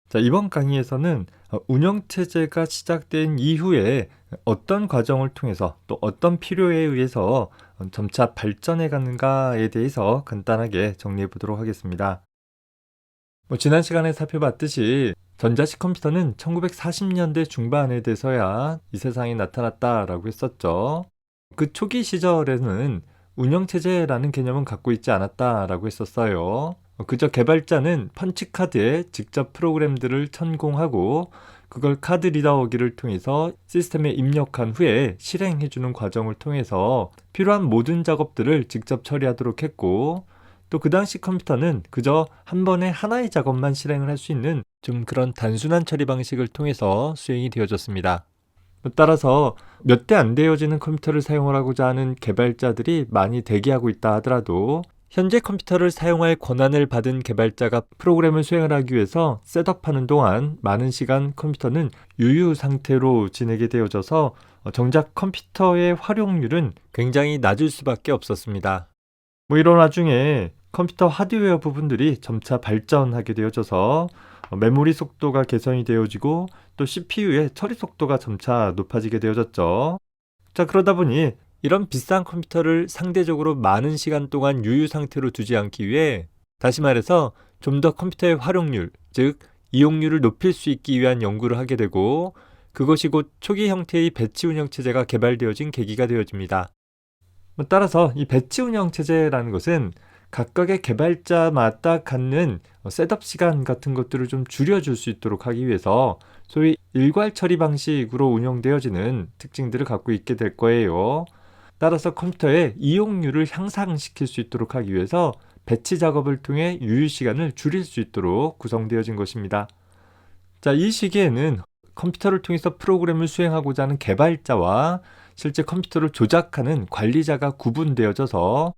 자, 이번 강의에서는 운영체제가 시작된 이후에 어떤 과정을 통해서 또 어떤 필요에 의해서 점차 발전해 가는가에 대해서 간단하게 정리해 보도록 하겠습니다. 지난 시간에 살펴봤듯이 전자식 컴퓨터는 1940년대 중반에 돼서야 이 세상에 나타났다라고 했었죠. 그 초기 시절에는 운영체제라는 개념은 갖고 있지 않았다라고 했었어요. 그저 개발자는 펀치카드에 직접 프로그램들을 천공하고 그걸 카드 리더기를 통해서 시스템에 입력한 후에 실행해주는 과정을 통해서 필요한 모든 작업들을 직접 처리하도록 했고, 또 그 당시 컴퓨터는 그저 한 번에 하나의 작업만 실행을 할 수 있는 좀 그런 단순한 처리 방식을 통해서 수행이 되어졌습니다. 따라서 몇 대 안 되어지는 컴퓨터를 사용하고자 하는 개발자들이 많이 대기하고 있다 하더라도 현재 컴퓨터를 사용할 권한을 받은 개발자가 프로그램을 수행을 하기 위해서 셋업하는 동안 많은 시간 컴퓨터는 유유 상태로 지내게 되어져서 정작 컴퓨터의 활용률은 굉장히 낮을 수밖에 없었습니다. 이런 와중에 컴퓨터 하드웨어 부분들이 점차 발전하게 되어져서 메모리 속도가 개선이 되어지고 또 CPU의 처리 속도가 점차 높아지게 되어졌죠. 자, 그러다 보니 이런 비싼 컴퓨터를 상대적으로 많은 시간 동안 유유 상태로 두지 않기 위해, 다시 말해서 좀 더 컴퓨터의 활용률, 즉 이용률을 높일 수 있기 위한 연구를 하게 되고, 그것이 곧 초기 형태의 배치 운영 체제가 개발되어진 계기가 되어집니다. 따라서 이 배치 운영 체제라는 것은 각각의 개발자마다 갖는 셋업 시간 같은 것들을 좀 줄여줄 수 있도록 하기 위해서 소위 일괄 처리 방식으로 운영되어지는 특징들을 갖고 있게 될 거예요. 따라서 컴퓨터의 이용률을 향상시킬 수 있도록 하기 위해서 배치 작업을 통해 유유 시간을 줄일 수 있도록 구성되어진 것입니다. 자, 이 시기에는 컴퓨터를 통해서 프로그램을 수행하고자 하는 개발자와 실제 컴퓨터를 조작하는 관리자가 구분되어져서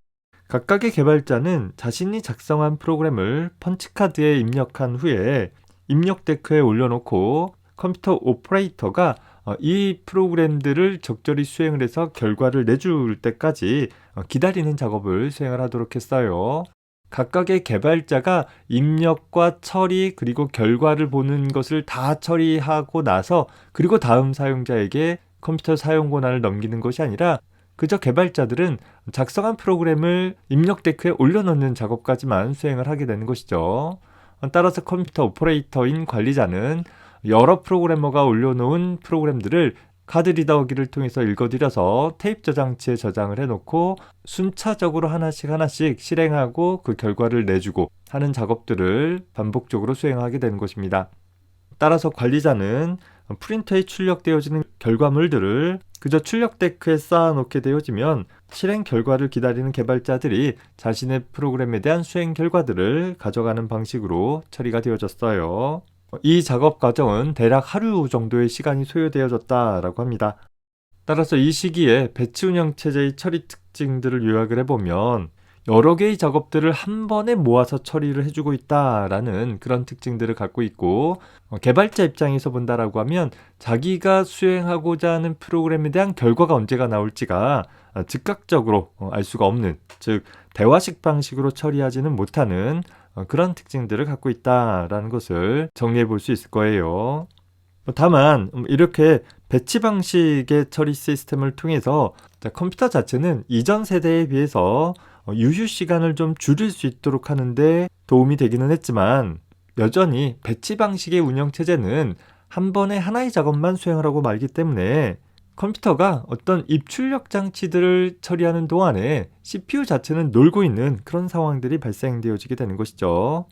각각의 개발자는 자신이 작성한 프로그램을 펀치카드에 입력한 후에 입력 데크에 올려놓고 컴퓨터 오퍼레이터가 이 프로그램들을 적절히 수행을 해서 결과를 내줄 때까지 기다리는 작업을 수행을 하도록 했어요. 각각의 개발자가 입력과 처리 그리고 결과를 보는 것을 다 처리하고 나서 그리고 다음 사용자에게 컴퓨터 사용 권한을 넘기는 것이 아니라 그저 개발자들은 작성한 프로그램을 입력 데크에 올려놓는 작업까지만 수행을 하게 되는 것이죠. 따라서 컴퓨터 오퍼레이터인 관리자는 여러 프로그래머가 올려놓은 프로그램들을 카드 리더기를 통해서 읽어들여서 테이프 저장치에 저장을 해놓고 순차적으로 하나씩 실행하고 그 결과를 내주고 하는 작업들을 반복적으로 수행하게 되는 것입니다. 따라서 관리자는 프린터에 출력되어지는 결과물들을 그저 출력 데크에 쌓아놓게 되어지면 실행 결과를 기다리는 개발자들이 자신의 프로그램에 대한 수행 결과들을 가져가는 방식으로 처리가 되어졌어요. 이 작업 과정은 대략 하루 정도의 시간이 소요되어졌다라고 합니다. 따라서 이 시기에 배치 운영 체제의 처리 특징들을 요약을 해보면 여러 개의 작업들을 한 번에 모아서 처리를 해주고 있다라는 그런 특징들을 갖고 있고, 개발자 입장에서 본다라고 하면 자기가 수행하고자 하는 프로그램에 대한 결과가 언제가 나올지가 즉각적으로 알 수가 없는, 즉 대화식 방식으로 처리하지는 못하는 그런 특징들을 갖고 있다라는 것을 정리해 볼 수 있을 거예요. 다만 이렇게 배치 방식의 처리 시스템을 통해서 컴퓨터 자체는 이전 세대에 비해서 유휴 시간을 좀 줄일 수 있도록 하는데 도움이 되기는 했지만, 여전히 배치 방식의 운영 체제는 한 번에 하나의 작업만 수행을 하고 말기 때문에 컴퓨터가 어떤 입출력 장치들을 처리하는 동안에 CPU 자체는 놀고 있는 그런 상황들이 발생되어지게 되는 것이죠.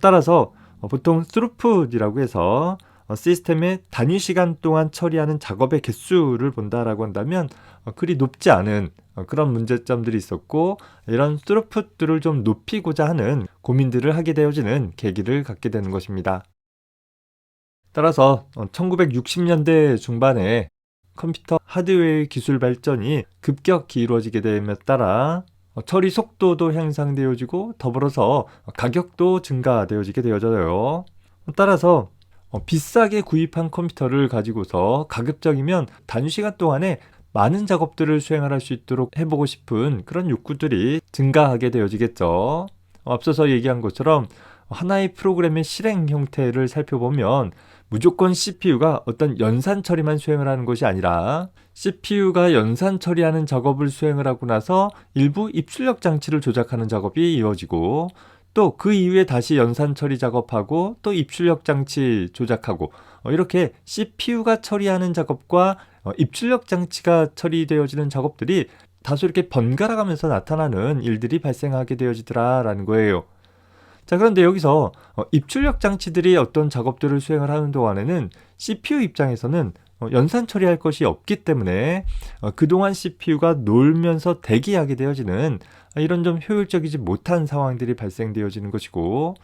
따라서 보통 스루풋이라고 해서 시스템의 단위 시간 동안 처리하는 작업의 개수를 본다라고 한다면 그리 높지 않은 그런 문제점들이 있었고, 이런 스루풋들을 좀 높이고자 하는 고민들을 하게 되어지는 계기를 갖게 되는 것입니다. 따라서 1960년대 중반에 컴퓨터 하드웨어의 기술 발전이 급격히 이루어지게 됨에 따라 처리 속도도 향상되어지고 더불어서 가격도 증가되어지게 되어져요. 따라서 비싸게 구입한 컴퓨터를 가지고서 가급적이면 단위 시간 동안에 많은 작업들을 수행할 수 있도록 해보고 싶은 그런 욕구들이 증가하게 되어지겠죠. 앞서서 얘기한 것처럼 하나의 프로그램의 실행 형태를 살펴보면 무조건 CPU가 어떤 연산 처리만 수행을 하는 것이 아니라 CPU가 연산 처리하는 작업을 수행을 하고 나서 일부 입출력 장치를 조작하는 작업이 이루어지고 또 그 이후에 다시 연산 처리 작업하고 또 입출력 장치 조작하고 이렇게 CPU가 처리하는 작업과 입출력 장치가 처리되어지는 작업들이 다소 이렇게 번갈아 가면서 나타나는 일들이 발생하게 되어지더라라는 거예요. 자, 그런데 여기서 입출력 장치들이 어떤 작업들을 수행을 하는 동안에는 CPU 입장에서는 연산 처리할 것이 없기 때문에 그동안 CPU가 놀면서 대기하게 되어지는 이런 좀 효율적이지 못한 상황들이 발생되어지는 것이고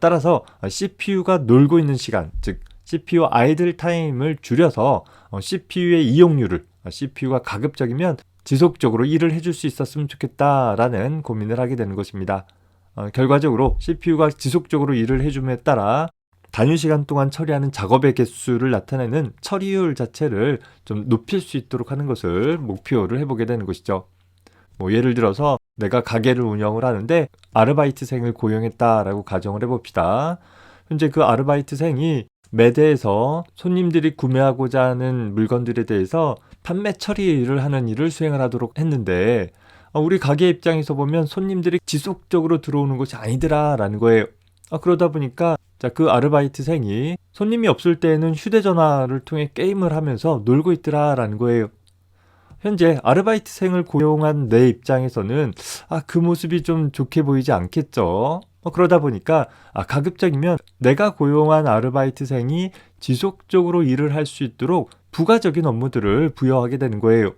따라서 CPU가 놀고 있는 시간, 즉 CPU 아이들 타임을 줄여서 CPU의 이용률을 CPU가 가급적이면 지속적으로 일을 해줄 수 있었으면 좋겠다라는 고민을 하게 되는 것입니다. 결과적으로 CPU가 지속적으로 일을 해줌에 따라 단위 시간 동안 처리하는 작업의 개수를 나타내는 처리율 자체를 좀 높일 수 있도록 하는 것을 목표를 해보게 되는 것이죠. 예를 들어서 내가 가게를 운영을 하는데 아르바이트생을 고용했다라고 가정을 해봅시다. 현재 그 아르바이트생이 매대에서 손님들이 구매하고자 하는 물건들에 대해서 판매 처리를 하는 일을 수행을 하도록 했는데 우리 가게 입장에서 보면 손님들이 지속적으로 들어오는 것이 아니더라라는 거예요. 그러다 보니까 그 아르바이트생이 손님이 없을 때에는 휴대전화를 통해 게임을 하면서 놀고 있더라라는 거예요. 현재 아르바이트생을 고용한 내 입장에서는 그 모습이 좀 좋게 보이지 않겠죠. 그러다 보니까 가급적이면 내가 고용한 아르바이트생이 지속적으로 일을 할 수 있도록 부가적인 업무들을 부여하게 되는 거예요.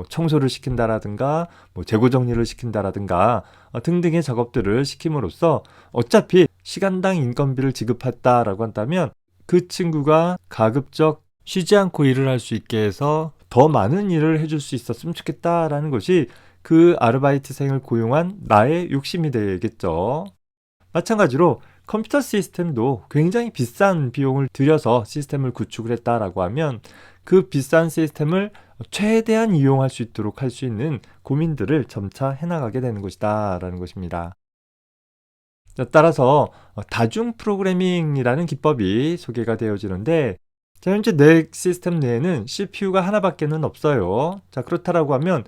청소를 시킨다라든가 재고 정리를 시킨다라든가 등등의 작업들을 시킴으로써 어차피 시간당 인건비를 지급했다라고 한다면 그 친구가 가급적 쉬지 않고 일을 할 수 있게 해서 더 많은 일을 해줄 수 있었으면 좋겠다라는 것이 그 아르바이트생을 고용한 나의 욕심이 되겠죠. 마찬가지로 컴퓨터 시스템도 굉장히 비싼 비용을 들여서 시스템을 구축을 했다라고 하면 그 비싼 시스템을 최대한 이용할 수 있도록 할 수 있는 고민들을 점차 해나가게 되는 것이다 라는 것입니다. 따라서 다중 프로그래밍이라는 기법이 소개가 되어지는데 현재 내 시스템 내에는 CPU가 하나밖에는 없어요. 그렇다라고 하면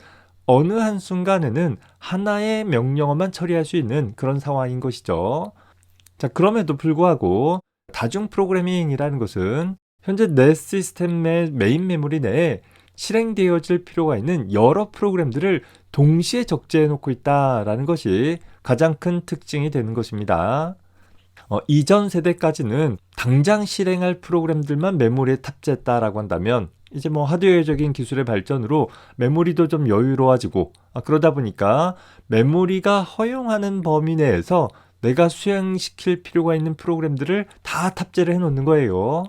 어느 한순간에는 하나의 명령어만 처리할 수 있는 그런 상황인 것이죠. 그럼에도 불구하고 다중 프로그래밍이라는 것은 현재 내 시스템 내 메인 메모리 내에 실행되어질 필요가 있는 여러 프로그램들을 동시에 적재해 놓고 있다라는 것이 가장 큰 특징이 되는 것입니다. 이전 세대까지는 당장 실행할 프로그램들만 메모리에 탑재했다라고 한다면 이제 하드웨어적인 기술의 발전으로 메모리도 좀 여유로워지고 그러다 보니까 메모리가 허용하는 범위 내에서 내가 수행시킬 필요가 있는 프로그램들을 다 탑재를 해 놓는 거예요.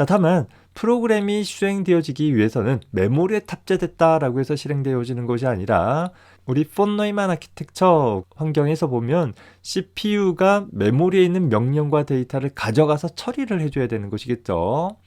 다만 프로그램이 수행되어지기 위해서는 메모리에 탑재됐다라고 해서 실행되어지는 것이 아니라 우리 폰 노이만 아키텍처 환경에서 보면 CPU가 메모리에 있는 명령과 데이터를 가져가서 처리를 해줘야 되는 것이겠죠.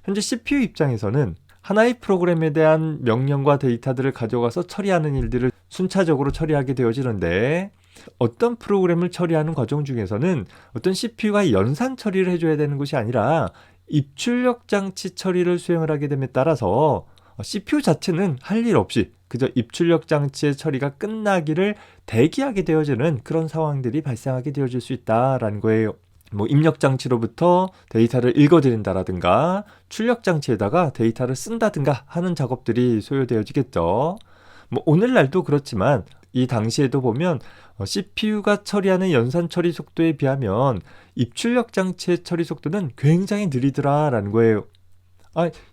현재 CPU 입장에서는 하나의 프로그램에 대한 명령과 데이터들을 가져가서 처리하는 일들을 순차적으로 처리하게 되어지는데 어떤 프로그램을 처리하는 과정 중에서는 어떤 CPU가 연산 처리를 해줘야 되는 것이 아니라 입출력 장치 처리를 수행을 하게 됨에 따라서 CPU 자체는 할 일 없이 그저 입출력 장치의 처리가 끝나기를 대기하게 되어지는 그런 상황들이 발생하게 되어질 수 있다라는 거예요. 입력 장치로부터 데이터를 읽어드린다라든가 출력 장치에다가 데이터를 쓴다든가 하는 작업들이 소요되어지겠죠. 오늘날도 그렇지만 이 당시에도 보면 CPU가 처리하는 연산 처리 속도에 비하면 입출력 장치의 처리 속도는 굉장히 느리더라라는 거예요.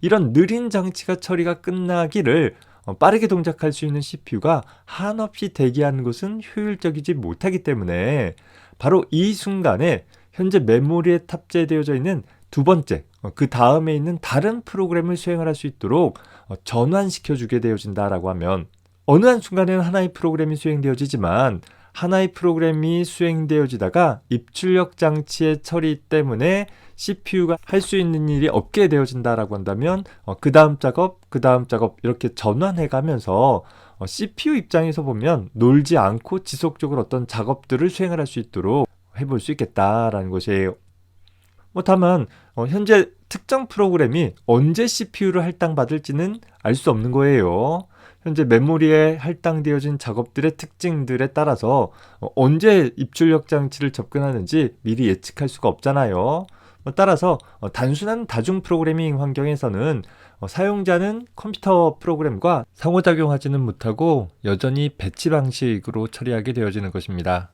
이런 느린 장치가 처리가 끝나기를 빠르게 동작할 수 있는 CPU가 한없이 대기하는 것은 효율적이지 못하기 때문에 바로 이 순간에 현재 메모리에 탑재되어져 있는 두 번째, 그 다음에 있는 다른 프로그램을 수행을 할 수 있도록 전환시켜주게 되어진다라고 하면 어느 한순간에는 하나의 프로그램이 수행되어지지만 하나의 프로그램이 수행되어지다가 입출력 장치의 처리 때문에 CPU가 할 수 있는 일이 없게 되어진다라고 한다면 그 다음 작업 이렇게 전환해 가면서 CPU 입장에서 보면 놀지 않고 지속적으로 어떤 작업들을 수행을 할 수 있도록 해볼 수 있겠다라는 것이에요. 다만 현재 특정 프로그램이 언제 CPU를 할당받을지는 알 수 없는 거예요. 현재 메모리에 할당되어진 작업들의 특징들에 따라서 언제 입출력 장치를 접근하는지 미리 예측할 수가 없잖아요. 따라서 단순한 다중 프로그래밍 환경에서는 사용자는 컴퓨터 프로그램과 상호작용하지는 못하고 여전히 배치 방식으로 처리하게 되어지는 것입니다.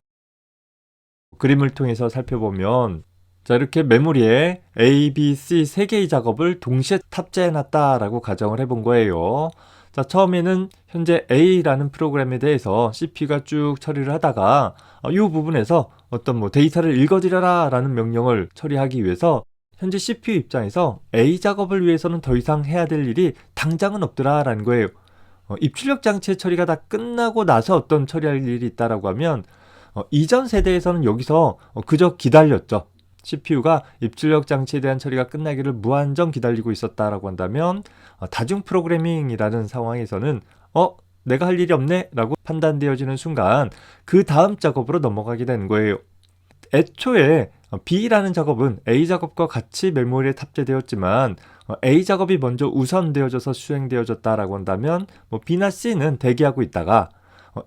그림을 통해서 살펴보면 자, 이렇게 메모리에 A, B, C 3개의 작업을 동시에 탑재해 놨다라고 가정을 해본 거예요. 자, 처음에는 현재 A라는 프로그램에 대해서 CPU가 쭉 처리를 하다가 이 부분에서 어떤 데이터를 읽어드려라 라는 명령을 처리하기 위해서 현재 CPU 입장에서 A 작업을 위해서는 더 이상 해야 될 일이 당장은 없더라 라는 거예요. 입출력 장치의 처리가 다 끝나고 나서 어떤 처리할 일이 있다라고 하면 이전 세대에서는 여기서 그저 기다렸죠. CPU가 입출력 장치에 대한 처리가 끝나기를 무한정 기다리고 있었다라고 한다면 다중 프로그래밍이라는 상황에서는 내가 할 일이 없네 라고 판단되어지는 순간 그 다음 작업으로 넘어가게 되는 거예요. 애초에 B라는 작업은 A 작업과 같이 메모리에 탑재되었지만 A 작업이 먼저 우선되어져서 수행되어졌다라고 한다면 B나 C는 대기하고 있다가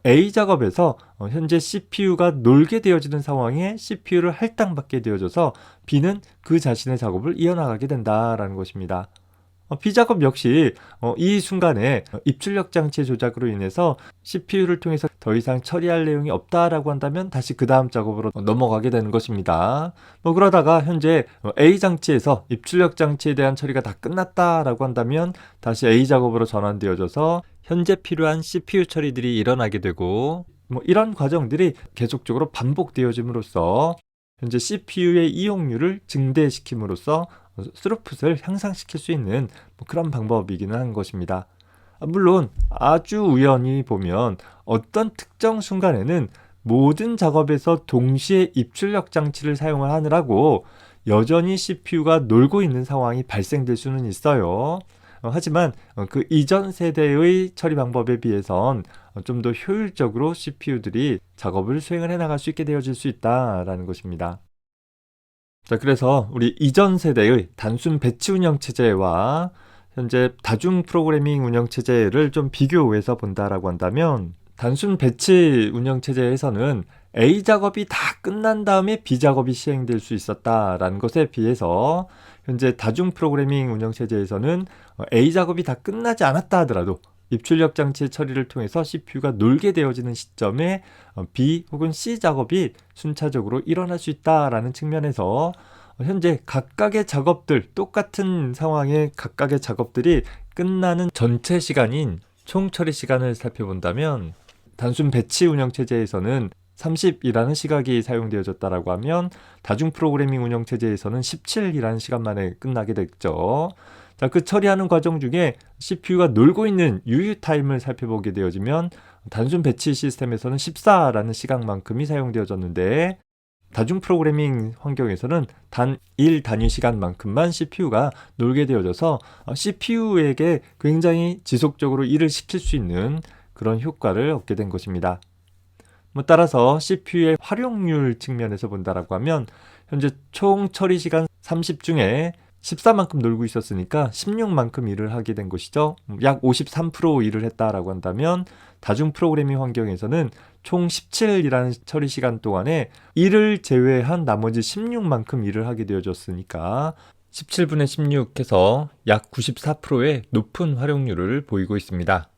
A 작업에서 현재 CPU가 놀게 되어지는 상황에 CPU를 할당받게 되어져서 B는 그 자신의 작업을 이어나가게 된다라는 것입니다. B 작업 역시 이 순간에 입출력 장치의 조작으로 인해서 CPU를 통해서 더 이상 처리할 내용이 없다라고 한다면 다시 그 다음 작업으로 넘어가게 되는 것입니다. 그러다가 현재 A 장치에서 입출력 장치에 대한 처리가 다 끝났다라고 한다면 다시 A 작업으로 전환되어져서 현재 필요한 CPU 처리들이 일어나게 되고 이런 과정들이 계속적으로 반복되어짐으로써 현재 CPU의 이용률을 증대시킴으로써 스루풋을 향상시킬 수 있는 그런 방법이기는 한 것입니다. 물론 아주 우연히 보면 어떤 특정 순간에는 모든 작업에서 동시에 입출력 장치를 사용을 하느라고 여전히 CPU가 놀고 있는 상황이 발생될 수는 있어요. 하지만 그 이전 세대의 처리 방법에 비해선 좀 더 효율적으로 CPU들이 작업을 수행을 해나갈 수 있게 되어질 수 있다라는 것입니다. 자, 그래서 우리 이전 세대의 단순 배치 운영 체제와 현재 다중 프로그래밍 운영 체제를 좀 비교해서 본다라고 한다면 단순 배치 운영 체제에서는 A 작업이 다 끝난 다음에 B 작업이 시행될 수 있었다라는 것에 비해서 현재 다중 프로그래밍 운영 체제에서는 A 작업이 다 끝나지 않았다 하더라도 입출력 장치의 처리를 통해서 CPU가 놀게 되어지는 시점에 B 혹은 C 작업이 순차적으로 일어날 수 있다라는 측면에서 현재 각각의 작업들, 똑같은 상황의 각각의 작업들이 끝나는 전체 시간인 총 처리 시간을 살펴본다면 단순 배치 운영 체제에서는 30이라는 시각이 사용되어졌다라고 하면 다중 프로그래밍 운영 체제에서는 17이라는 시간 만에 끝나게 됐죠. 자, 그 처리하는 과정 중에 CPU가 놀고 있는 유유 타임을 살펴보게 되어지면 단순 배치 시스템에서는 14라는 시간만큼이 사용되어졌는데 다중 프로그래밍 환경에서는 단 1 단위 시간만큼만 CPU가 놀게 되어져서 CPU에게 굉장히 지속적으로 일을 시킬 수 있는 그런 효과를 얻게 된 것입니다. 따라서 CPU의 활용률 측면에서 본다라고 하면 현재 총 처리 시간 30 중에 14만큼 놀고 있었으니까 16만큼 일을 하게 된 것이죠. 약 53% 일을 했다라고 한다면 다중 프로그래밍 환경에서는 총 17이라는 처리 시간 동안에 일을 제외한 나머지 16만큼 일을 하게 되어졌으니까 17분의 16 해서 약 94%의 높은 활용률을 보이고 있습니다.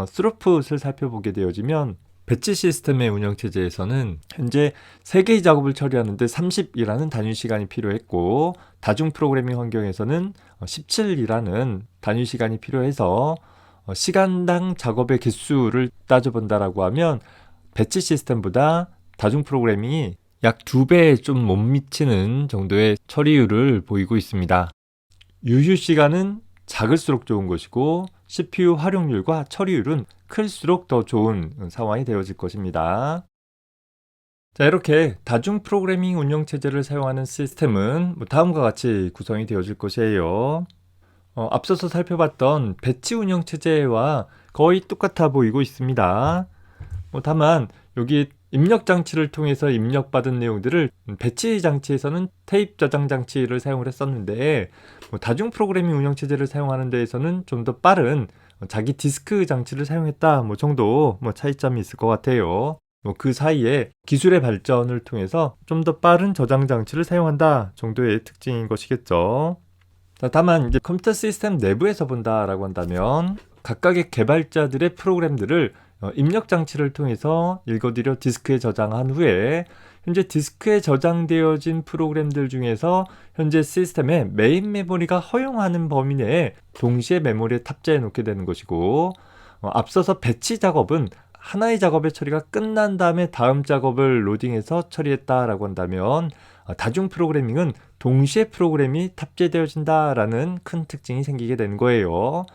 스루풋을 살펴보게 되어지면 배치 시스템의 운영체제에서는 현재 3개의 작업을 처리하는데 30이라는 단위 시간이 필요했고 다중 프로그래밍 환경에서는 17이라는 단위 시간이 필요해서 시간당 작업의 개수를 따져본다라고 하면 배치 시스템보다 다중 프로그래밍이 약 2배에 좀 못 미치는 정도의 처리율을 보이고 있습니다. 유휴 시간은 작을수록 좋은 것이고 CPU 활용률과 처리율은 클수록 더 좋은 상황이 되어질 것입니다. 자, 이렇게 다중 프로그래밍 운영 체제를 사용하는 시스템은 다음과 같이 구성이 되어질 것이에요. 앞서서 살펴봤던 배치 운영 체제와 거의 똑같아 보이고 있습니다. 다만 여기 입력 장치를 통해서 입력받은 내용들을 배치 장치에서는 테이프 저장 장치를 사용을 했었는데 다중 프로그래밍 운영체제를 사용하는 데에서는 좀 더 빠른 자기 디스크 장치를 사용했다 정도 차이점이 있을 것 같아요. 그 사이에 기술의 발전을 통해서 좀 더 빠른 저장 장치를 사용한다 정도의 특징인 것이겠죠. 다만 이제 컴퓨터 시스템 내부에서 본다라고 한다면 각각의 개발자들의 프로그램들을 입력 장치를 통해서 읽어들여 디스크에 저장한 후에 현재 디스크에 저장되어진 프로그램들 중에서 현재 시스템의 메인 메모리가 허용하는 범위 내에 동시에 메모리에 탑재해 놓게 되는 것이고, 앞서서 배치 작업은 하나의 작업의 처리가 끝난 다음에 다음 작업을 로딩해서 처리했다라고 한다면 다중 프로그래밍은 동시에 프로그램이 탑재되어진다라는 큰 특징이 생기게 되는 거예요.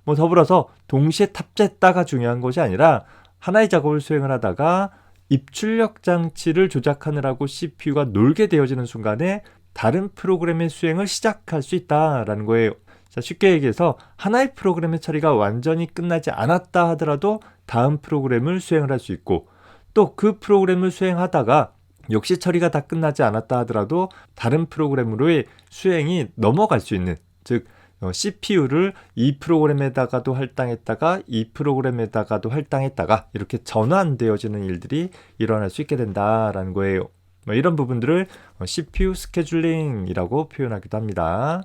더불어서 동시에 탑재했다가 중요한 것이 아니라 하나의 작업을 수행을 하다가 입출력 장치를 조작하느라고 CPU가 놀게 되어지는 순간에 다른 프로그램의 수행을 시작할 수 있다라는 거예요. 자, 쉽게 얘기해서 하나의 프로그램의 처리가 완전히 끝나지 않았다 하더라도 다음 프로그램을 수행을 할 수 있고, 또 그 프로그램을 수행하다가 역시 처리가 다 끝나지 않았다 하더라도 다른 프로그램으로의 수행이 넘어갈 수 있는, 즉 CPU를 이 프로그램에다가도 할당했다가 이 프로그램에다가도 할당했다가 이렇게 전환되어지는 일들이 일어날 수 있게 된다라는 거예요. 이런 부분들을 CPU 스케줄링이라고 표현하기도 합니다.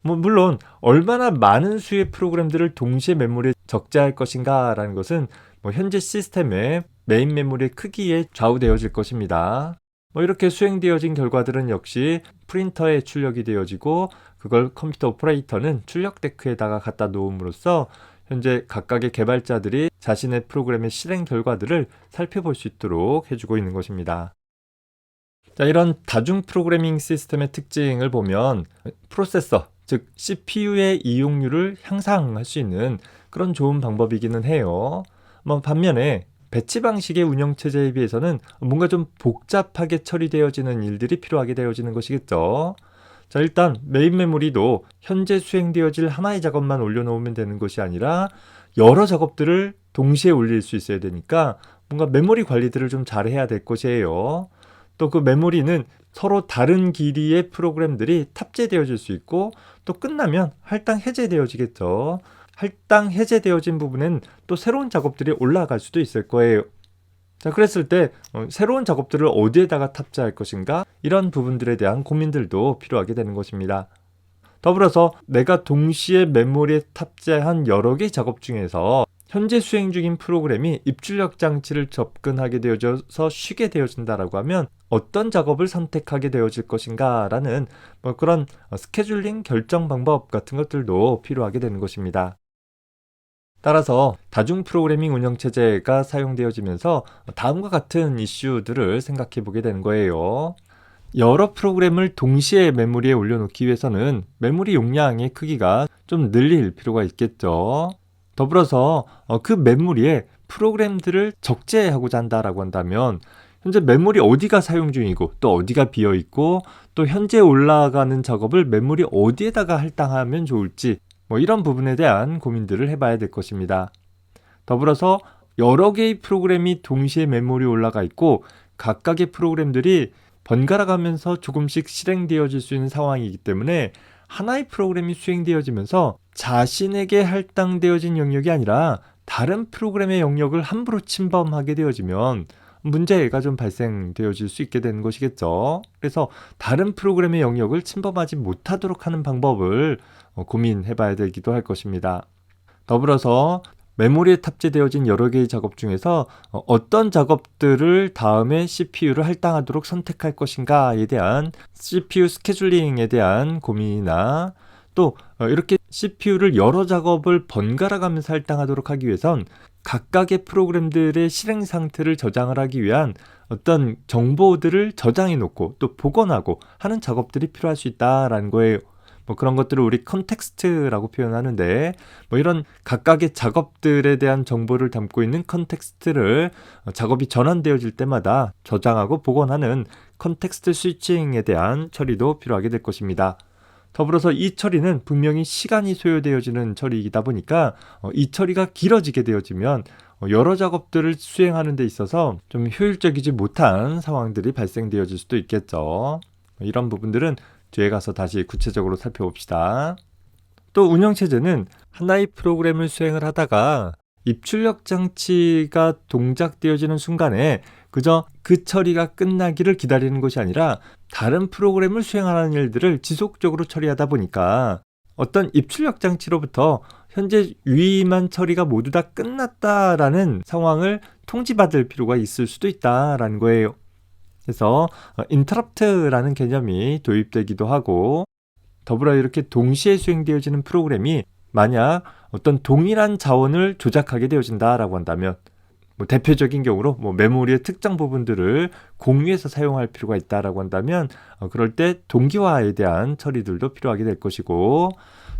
물론 얼마나 많은 수의 프로그램들을 동시에 메모리에 적재할 것인가 라는 것은 현재 시스템의 메인 메모리의 크기에 좌우되어질 것입니다. 이렇게 수행되어진 결과들은 역시 프린터에 출력이 되어지고 그걸 컴퓨터 오퍼레이터는 출력 데크에다가 갖다 놓음으로써 현재 각각의 개발자들이 자신의 프로그램의 실행 결과들을 살펴볼 수 있도록 해주고 있는 것입니다. 자, 이런 다중 프로그래밍 시스템의 특징을 보면 프로세서, 즉 CPU의 이용률을 향상할 수 있는 그런 좋은 방법이기는 해요. 반면에 배치 방식의 운영체제에 비해서는 뭔가 좀 복잡하게 처리되어지는 일들이 필요하게 되어지는 것이겠죠. 자, 일단 메인 메모리도 현재 수행되어질 하나의 작업만 올려놓으면 되는 것이 아니라 여러 작업들을 동시에 올릴 수 있어야 되니까 뭔가 메모리 관리들을 좀 잘해야 될 것이에요. 또 그 메모리는 서로 다른 길이의 프로그램들이 탑재되어질 수 있고, 또 끝나면 할당 해제되어지겠죠. 할당 해제되어진 부분엔 또 새로운 작업들이 올라갈 수도 있을 거예요. 자, 그랬을 때 새로운 작업들을 어디에다가 탑재할 것인가, 이런 부분들에 대한 고민들도 필요하게 되는 것입니다. 더불어서 내가 동시에 메모리에 탑재한 여러 개의 작업 중에서 현재 수행 중인 프로그램이 입출력 장치를 접근하게 되어져서 쉬게 되어진다라고 하면 어떤 작업을 선택하게 되어질 것인가 라는 그런 스케줄링 결정 방법 같은 것들도 필요하게 되는 것입니다. 따라서 다중 프로그래밍 운영체제가 사용되어지면서 다음과 같은 이슈들을 생각해 보게 되는 거예요. 여러 프로그램을 동시에 메모리에 올려놓기 위해서는 메모리 용량의 크기가 좀 늘릴 필요가 있겠죠. 더불어서 그 메모리에 프로그램들을 적재하고자 한다라고 한다면 현재 메모리 어디가 사용 중이고 또 어디가 비어있고 또 현재 올라가는 작업을 메모리 어디에다가 할당하면 좋을지 이런 부분에 대한 고민들을 해봐야 될 것입니다. 더불어서 여러 개의 프로그램이 동시에 메모리에 올라가 있고 각각의 프로그램들이 번갈아 가면서 조금씩 실행되어질 수 있는 상황이기 때문에 하나의 프로그램이 수행되어지면서 자신에게 할당되어진 영역이 아니라 다른 프로그램의 영역을 함부로 침범하게 되어지면 문제가 좀 발생되어질 수 있게 되는 것이겠죠. 그래서 다른 프로그램의 영역을 침범하지 못하도록 하는 방법을 고민해 봐야 되기도 할 것입니다. 더불어서 메모리에 탑재되어진 여러 개의 작업 중에서 어떤 작업들을 다음에 CPU를 할당하도록 선택할 것인가에 대한 CPU 스케줄링에 대한 고민이나 또 이렇게 CPU를 여러 작업을 번갈아 가면서 할당하도록 하기 위해선 각각의 프로그램들의 실행 상태를 저장을 하기 위한 어떤 정보들을 저장해 놓고 또 복원하고 하는 작업들이 필요할 수 있다라는 거예요. 그런 것들을 우리 컨텍스트라고 표현하는데 이런 각각의 작업들에 대한 정보를 담고 있는 컨텍스트를 작업이 전환되어질 때마다 저장하고 복원하는 컨텍스트 스위칭에 대한 처리도 필요하게 될 것입니다. 더불어서 이 처리는 분명히 시간이 소요되어지는 처리이다 보니까 이 처리가 길어지게 되어지면 여러 작업들을 수행하는 데 있어서 좀 효율적이지 못한 상황들이 발생되어질 수도 있겠죠. 이런 부분들은 뒤에 가서 다시 구체적으로 살펴봅시다. 또 운영체제는 하나의 프로그램을 수행을 하다가 입출력 장치가 동작되어지는 순간에 그저 그 처리가 끝나기를 기다리는 것이 아니라 다른 프로그램을 수행하는 일들을 지속적으로 처리하다 보니까 어떤 입출력 장치로부터 현재 유의만 처리가 모두 다 끝났다라는 상황을 통지받을 필요가 있을 수도 있다라는 거예요. 그래서 interrupt라는 개념이 도입되기도 하고, 더불어 이렇게 동시에 수행되어지는 프로그램이 만약 어떤 동일한 자원을 조작하게 되어진다라고 한다면, 대표적인 경우로 메모리의 특정 부분들을 공유해서 사용할 필요가 있다라고 한다면 그럴 때 동기화에 대한 처리들도 필요하게 될 것이고,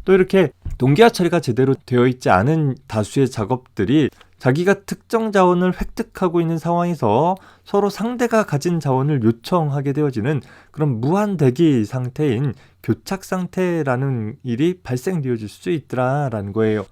또 이렇게 동기화 처리가 제대로 되어 있지 않은 다수의 작업들이 자기가 특정 자원을 획득하고 있는 상황에서 서로 상대가 가진 자원을 요청하게 되어지는 그런 무한 대기 상태인 교착 상태라는 일이 발생되어질 수 있더라라는 거예요.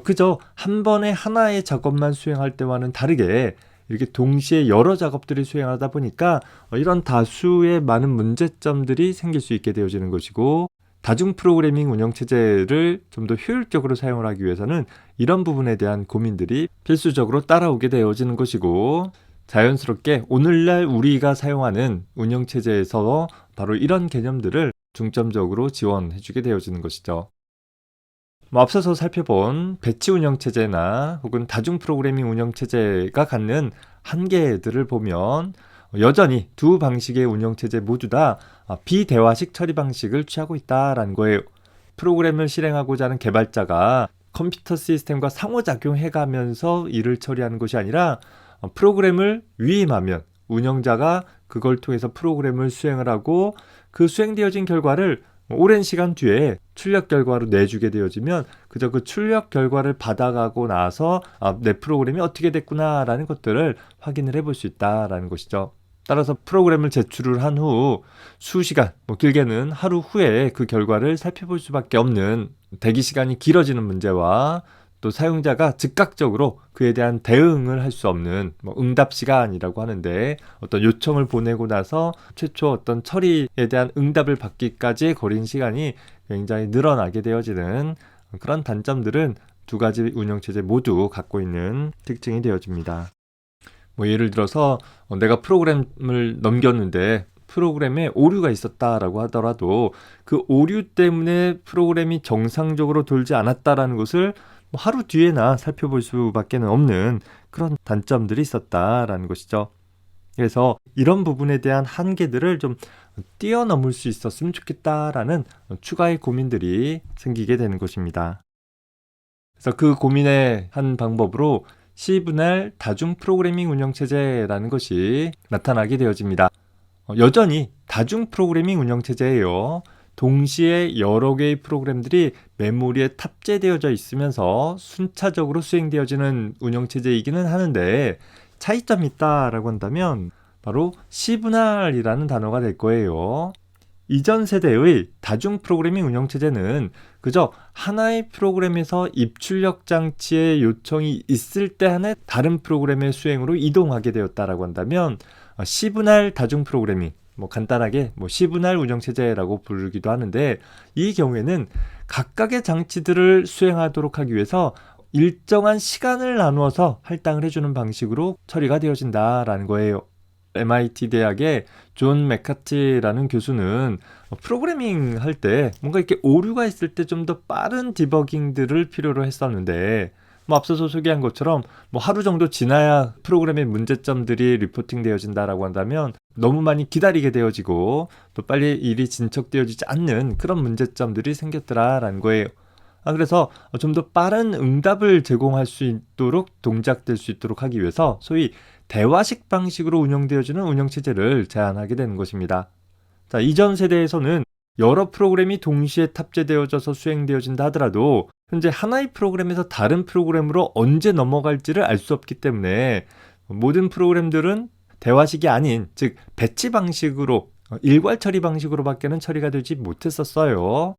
그저 한 번에 하나의 작업만 수행할 때와는 다르게 이렇게 동시에 여러 작업들을 수행하다 보니까 이런 다수의 많은 문제점들이 생길 수 있게 되어지는 것이고, 다중 프로그래밍 운영체제를 좀 더 효율적으로 사용을 하기 위해서는 이런 부분에 대한 고민들이 필수적으로 따라오게 되어지는 것이고, 자연스럽게 오늘날 우리가 사용하는 운영체제에서 바로 이런 개념들을 중점적으로 지원해주게 되어지는 것이죠. 앞서서 살펴본 배치 운영체제나 혹은 다중 프로그래밍 운영체제가 갖는 한계들을 보면 여전히 두 방식의 운영체제 모두 다 비대화식 처리 방식을 취하고 있다라는 거예요. 프로그램을 실행하고자 하는 개발자가 컴퓨터 시스템과 상호작용해가면서 일을 처리하는 것이 아니라 프로그램을 위임하면 운영자가 그걸 통해서 프로그램을 수행을 하고 그 수행되어진 결과를 오랜 시간 뒤에 출력 결과로 내주게 되어지면 그저 그 출력 결과를 받아가고 나서 내 프로그램이 어떻게 됐구나라는 것들을 확인을 해볼 수 있다라는 것이죠. 따라서 프로그램을 제출을 한 후 수시간, 길게는 하루 후에 그 결과를 살펴볼 수밖에 없는 대기 시간이 길어지는 문제와 또 사용자가 즉각적으로 그에 대한 대응을 할 수 없는 응답 시간이라고 하는데, 어떤 요청을 보내고 나서 최초 어떤 처리에 대한 응답을 받기까지의 거린 시간이 굉장히 늘어나게 되어지는 그런 단점들은 두 가지 운영체제 모두 갖고 있는 특징이 되어집니다. 예를 들어서 내가 프로그램을 넘겼는데 프로그램에 오류가 있었다라고 하더라도 그 오류 때문에 프로그램이 정상적으로 돌지 않았다라는 것을 하루 뒤에나 살펴볼 수밖에 없는 그런 단점들이 있었다라는 것이죠. 그래서 이런 부분에 대한 한계들을 좀 뛰어넘을 수 있었으면 좋겠다라는 추가의 고민들이 생기게 되는 것입니다. 그래서 그 고민의 한 방법으로 C분할 다중 프로그래밍 운영체제라는 것이 나타나게 되어집니다. 여전히 다중 프로그래밍 운영체제예요. 동시에 여러 개의 프로그램들이 메모리에 탑재되어져 있으면서 순차적으로 수행되어지는 운영체제이기는 하는데, 차이점이 있다라고 한다면 바로 C분할이라는 단어가 될 거예요. 이전 세대의 다중 프로그래밍 운영체제는 그저 하나의 프로그램에서 입출력 장치의 요청이 있을 때 한해 다른 프로그램의 수행으로 이동하게 되었다라고 한다면, C분할 다중 프로그래밍, 간단하게 C분할 운영체제라고 부르기도 하는데, 이 경우에는 각각의 장치들을 수행하도록 하기 위해서 일정한 시간을 나누어서 할당을 해주는 방식으로 처리가 되어진다라는 거예요. MIT 대학의 존 맥카티라는 교수는 프로그래밍 할 때 뭔가 이렇게 오류가 있을 때 좀 더 빠른 디버깅들을 필요로 했었는데, 앞서서 소개한 것처럼 하루 정도 지나야 프로그램의 문제점들이 리포팅 되어진다라고 한다면 너무 많이 기다리게 되어지고 또 빨리 일이 진척되어지지 않는 그런 문제점들이 생겼더라라는 거예요. 그래서 좀 더 빠른 응답을 제공할 수 있도록 동작될 수 있도록 하기 위해서 소위 대화식 방식으로 운영되어지는 운영체제를 제안하게 되는 것입니다. 자, 이전 세대에서는 여러 프로그램이 동시에 탑재되어져서 수행되어진다 하더라도 현재 하나의 프로그램에서 다른 프로그램으로 언제 넘어갈지를 알 수 없기 때문에 모든 프로그램들은 대화식이 아닌, 즉 배치 방식으로 일괄 처리 방식으로밖에는 처리가 되지 못했었어요.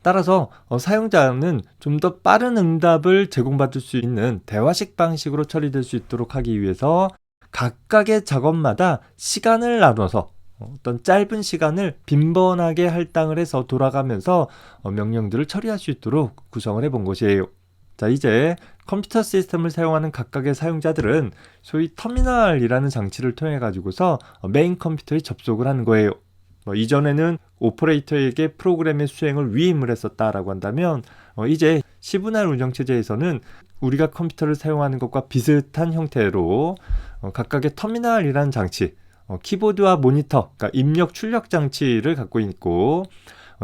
따라서 사용자는 좀 더 빠른 응답을 제공받을 수 있는 대화식 방식으로 처리될 수 있도록 하기 위해서 각각의 작업마다 시간을 나눠서 어떤 짧은 시간을 빈번하게 할당을 해서 돌아가면서 명령들을 처리할 수 있도록 구성을 해본 것이에요. 자, 이제 컴퓨터 시스템을 사용하는 각각의 사용자들은 소위 터미널이라는 장치를 통해 가지고서 메인 컴퓨터에 접속을 하는 거예요. 이전에는 오퍼레이터에게 프로그램의 수행을 위임을 했었다라고 한다면 이제 시분할 운영체제에서는 우리가 컴퓨터를 사용하는 것과 비슷한 형태로 각각의 터미널이라는 장치, 키보드와 모니터, 그러니까 입력 출력 장치를 갖고 있고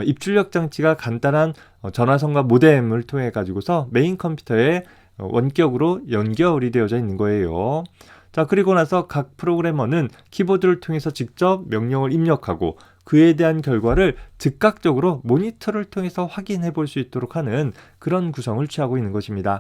입출력 장치가 간단한 전화선과 모뎀을 통해 가지고서 메인 컴퓨터에 원격으로 연결이 되어져 있는 거예요. 자, 그리고 나서 각 프로그래머는 키보드를 통해서 직접 명령을 입력하고 그에 대한 결과를 즉각적으로 모니터를 통해서 확인해 볼 수 있도록 하는 그런 구성을 취하고 있는 것입니다.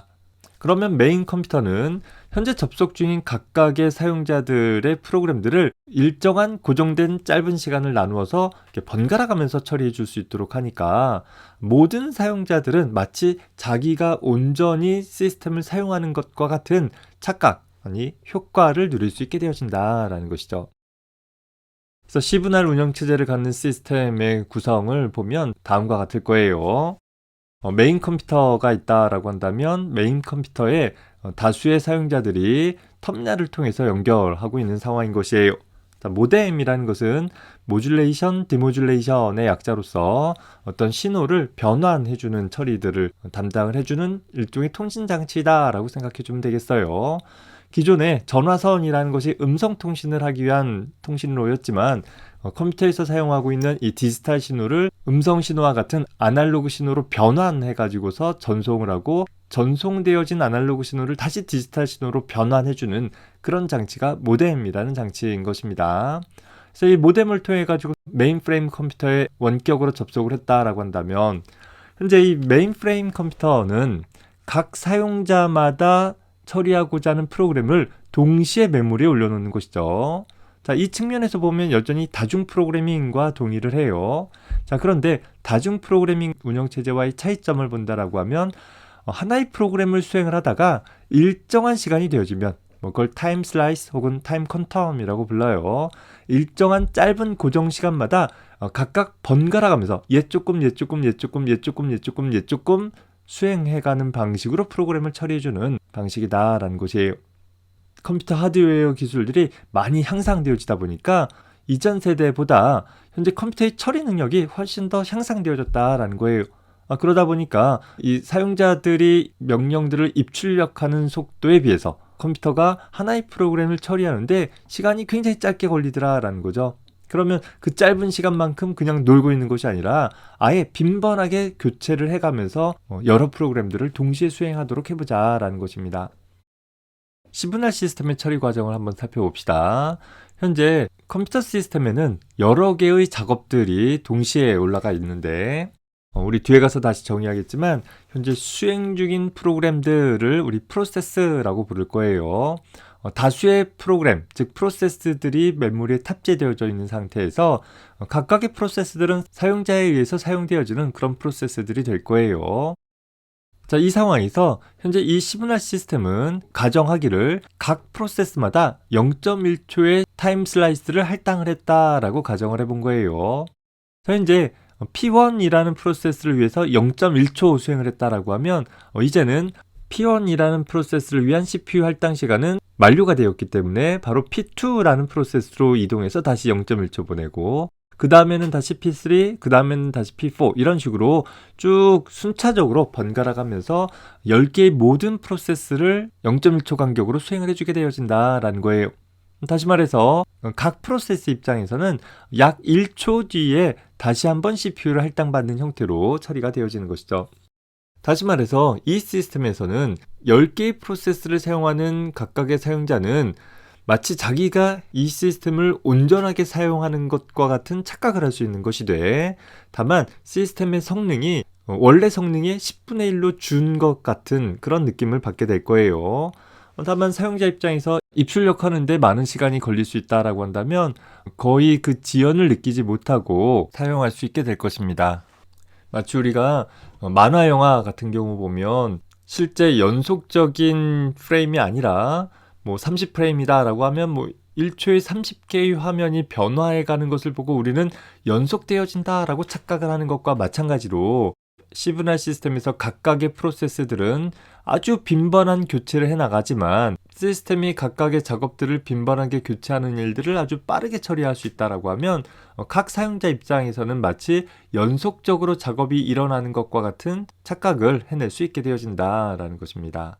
그러면 메인 컴퓨터는 현재 접속 중인 각각의 사용자들의 프로그램들을 일정한 고정된 짧은 시간을 나누어서 이렇게 번갈아 가면서 처리해 줄 수 있도록 하니까 모든 사용자들은 마치 자기가 온전히 시스템을 사용하는 것과 같은 착각, 아니 효과를 누릴 수 있게 되어진다라는 것이죠. 그래서 시분할 운영체제를 갖는 시스템의 구성을 보면 다음과 같을 거예요. 메인 컴퓨터가 있다라고 한다면 메인 컴퓨터에 다수의 사용자들이 터미널을 통해서 연결하고 있는 상황인 것이에요. 자, 모뎀이라는 것은 모듈레이션, 디모듈레이션의 약자로서 어떤 신호를 변환해주는 처리들을 담당을 해주는 일종의 통신장치다라고 생각해주면 되겠어요. 기존에 전화선이라는 것이 음성 통신을 하기 위한 통신로였지만 컴퓨터에서 사용하고 있는 이 디지털 신호를 음성 신호와 같은 아날로그 신호로 변환해 가지고서 전송을 하고 전송되어진 아날로그 신호를 다시 디지털 신호로 변환해주는 그런 장치가 모뎀이라는 장치인 것입니다. 그래서 이 모뎀을 통해 가지고 메인프레임 컴퓨터에 원격으로 접속을 했다라고 한다면 현재 이 메인프레임 컴퓨터는 각 사용자마다 처리하고자 하는 프로그램을 동시에 메모리에 올려놓는 것이죠. 자, 이 측면에서 보면 여전히 다중 프로그래밍과 동의를 해요. 자, 그런데 다중 프로그래밍 운영체제와의 차이점을 본다라고 하면 하나의 프로그램을 수행을 하다가 일정한 시간이 되어지면 그걸 타임 슬라이스 혹은 타임 퀀텀이라고 불러요. 일정한 짧은 고정 시간마다 각각 번갈아 가면서 얘 조금 수행해가는 방식으로 프로그램을 처리해주는 방식이다라는 것이에요. 컴퓨터 하드웨어 기술들이 많이 향상되어지다 보니까 이전 세대보다 현재 컴퓨터의 처리 능력이 훨씬 더 향상되어졌다라는 거예요. 그러다 보니까 이 사용자들이 명령들을 입출력하는 속도에 비해서 컴퓨터가 하나의 프로그램을 처리하는데 시간이 굉장히 짧게 걸리더라라는 거죠. 그러면 그 짧은 시간만큼 그냥 놀고 있는 것이 아니라 아예 빈번하게 교체를 해가면서 여러 프로그램들을 동시에 수행하도록 해보자라는 것입니다. 시분할 시스템의 처리 과정을 한번 살펴봅시다. 현재 컴퓨터 시스템에는 여러 개의 작업들이 동시에 올라가 있는데 우리 뒤에 가서 다시 정의하겠지만 현재 수행 중인 프로그램들을 우리 프로세스라고 부를 거예요. 다수의 프로그램, 즉 프로세스들이 메모리에 탑재되어져 있는 상태에서 각각의 프로세스들은 사용자에 의해서 사용되어지는 그런 프로세스들이 될 거예요. 자, 이 상황에서 현재 이 시분할 시스템은 가정하기를 각 프로세스마다 0.1초의 타임 슬라이스를 할당을 했다라고 가정을 해본 거예요. 자, 현재 P1이라는 프로세스를 위해서 0.1초 수행을 했다라고 하면 이제는 P1이라는 프로세스를 위한 CPU 할당 시간은 만료가 되었기 때문에 바로 P2라는 프로세스로 이동해서 다시 0.1초 보내고 그 다음에는 다시 P3, 그 다음에는 다시 P4 이런 식으로 쭉 순차적으로 번갈아 가면서 10개의 모든 프로세스를 0.1초 간격으로 수행을 해주게 되어진다라는 거예요. 다시 말해서 각 프로세스 입장에서는 약 1초 뒤에 다시 한번 CPU를 할당받는 형태로 처리가 되어지는 것이죠. 다시 말해서 이 시스템에서는 10개의 프로세스를 사용하는 각각의 사용자는 마치 자기가 이 시스템을 온전하게 사용하는 것과 같은 착각을 할 수 있는 것이 돼. 다만 시스템의 성능이 원래 성능의 10분의 1로 준 것 같은 그런 느낌을 받게 될 거예요. 다만 사용자 입장에서 입출력하는데 많은 시간이 걸릴 수 있다라고 한다면 거의 그 지연을 느끼지 못하고 사용할 수 있게 될 것입니다. 마치 우리가 만화 영화 같은 경우 보면 실제 연속적인 프레임이 아니라 뭐 30프레임이다라고 하면 뭐 1초에 30개의 화면이 변화해 가는 것을 보고 우리는 연속되어진다라고 착각을 하는 것과 마찬가지로 시그널 시스템에서 각각의 프로세스들은 아주 빈번한 교체를 해 나가지만 시스템이 각각의 작업들을 빈번하게 교체하는 일들을 아주 빠르게 처리할 수 있다라고 하면 각 사용자 입장에서는 마치 연속적으로 작업이 일어나는 것과 같은 착각을 해낼 수 있게 되어진다라는 것입니다.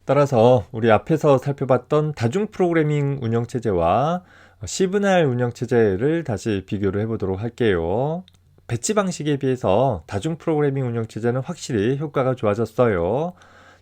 따라서 우리 앞에서 살펴봤던 다중 프로그래밍 운영체제와 시그널 운영체제를 다시 비교를 해보도록 할게요. 배치 방식에 비해서 다중 프로그래밍 운영체제는 확실히 효과가 좋아졌어요.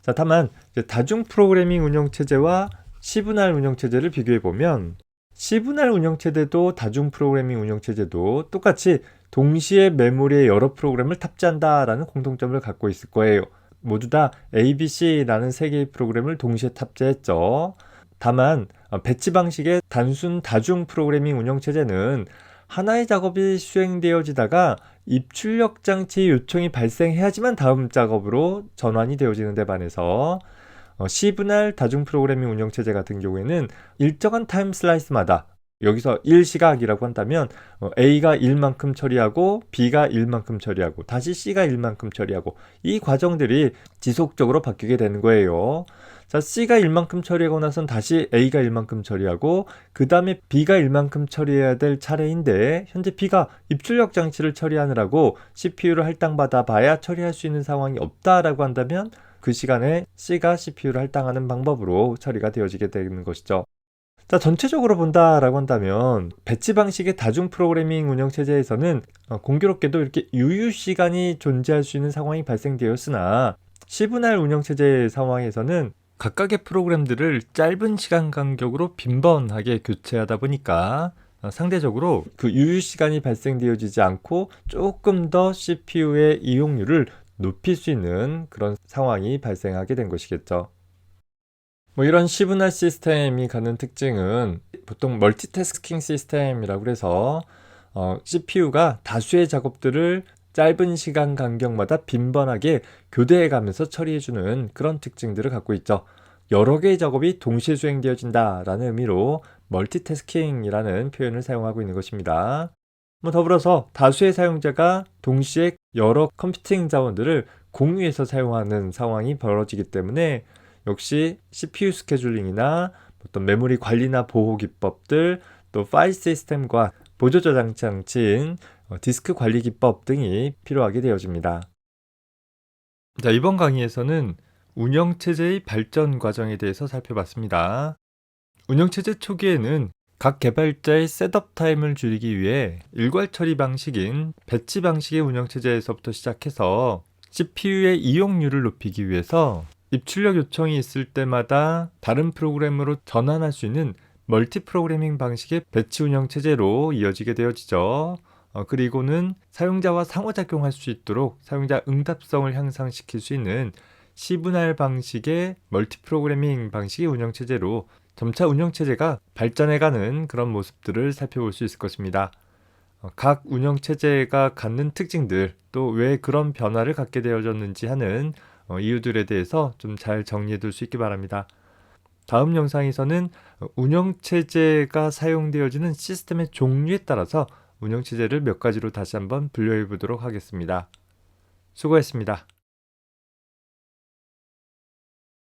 자, 다만 다중 프로그래밍 운영체제와 시그널 운영체제를 비교해보면 시그널 운영체제도 다중 프로그래밍 운영체제도 똑같이 동시에 메모리에 여러 프로그램을 탑재한다라는 공통점을 갖고 있을 거예요. 모두 다 ABC라는 세 개의 프로그램을 동시에 탑재했죠. 다만 배치 방식의 단순 다중 프로그래밍 운영체제는 하나의 작업이 수행되어지다가 입출력 장치 요청이 발생해야지만 다음 작업으로 전환이 되어지는 데 반해서 시그널 다중 프로그래밍 운영체제 같은 경우에는 일정한 타임 슬라이스마다 여기서 1시각이라고 한다면 A가 1만큼 처리하고 B가 1만큼 처리하고 다시 C가 1만큼 처리하고 이 과정들이 지속적으로 바뀌게 되는 거예요. 자, C가 1만큼 처리하고 나선 다시 A가 1만큼 처리하고 그 다음에 B가 1만큼 처리해야 될 차례인데 현재 B가 입출력 장치를 처리하느라고 CPU를 할당받아 봐야 처리할 수 있는 상황이 없다라고 한다면 그 시간에 C가 CPU를 할당하는 방법으로 처리가 되어지게 되는 것이죠. 자, 전체적으로 본다라고 한다면 배치 방식의 다중 프로그래밍 운영체제에서는 공교롭게도 이렇게 유효 시간이 존재할 수 있는 상황이 발생되었으나 시그널 운영체제 상황에서는 각각의 프로그램들을 짧은 시간 간격으로 빈번하게 교체하다 보니까 상대적으로 그 유효 시간이 발생되어지지 않고 조금 더 CPU의 이용률을 높일 수 있는 그런 상황이 발생하게 된 것이겠죠. 뭐 이런 시그널 시스템이 갖는 특징은 보통 멀티태스킹 시스템이라고 해서 CPU가 다수의 작업들을 짧은 시간 간격마다 빈번하게 교대해 가면서 처리해주는 그런 특징들을 갖고 있죠. 여러 개의 작업이 동시에 수행되어진다라는 의미로 멀티태스킹이라는 표현을 사용하고 있는 것입니다. 뭐 더불어서 다수의 사용자가 동시에 여러 컴퓨팅 자원들을 공유해서 사용하는 상황이 벌어지기 때문에 역시 CPU 스케줄링이나 어떤 메모리 관리나 보호 기법들, 또 파일 시스템과 보조 저장 장치인 디스크 관리 기법 등이 필요하게 되어집니다. 자, 이번 강의에서는 운영체제의 발전 과정에 대해서 살펴봤습니다. 운영체제 초기에는 각 개발자의 셋업 타임을 줄이기 위해 일괄 처리 방식인 배치 방식의 운영체제에서부터 시작해서 CPU의 이용률을 높이기 위해서 입출력 요청이 있을 때마다 다른 프로그램으로 전환할 수 있는 멀티 프로그래밍 방식의 배치 운영 체제로 이어지게 되어지죠. 그리고는 사용자와 상호작용할 수 있도록 사용자 응답성을 향상시킬 수 있는 시그널 방식의 멀티 프로그래밍 방식의 운영 체제로 점차 운영 체제가 발전해가는 그런 모습들을 살펴볼 수 있을 것입니다. 각 운영 체제가 갖는 특징들, 또 왜 그런 변화를 갖게 되어졌는지 하는 이유들에 대해서 좀 잘 정리해 둘 수 있기 바랍니다. 다음 영상에서는 운영체제가 사용되어지는 시스템의 종류에 따라서 운영체제를 몇 가지로 다시 한번 분류해 보도록 하겠습니다. 수고했습니다.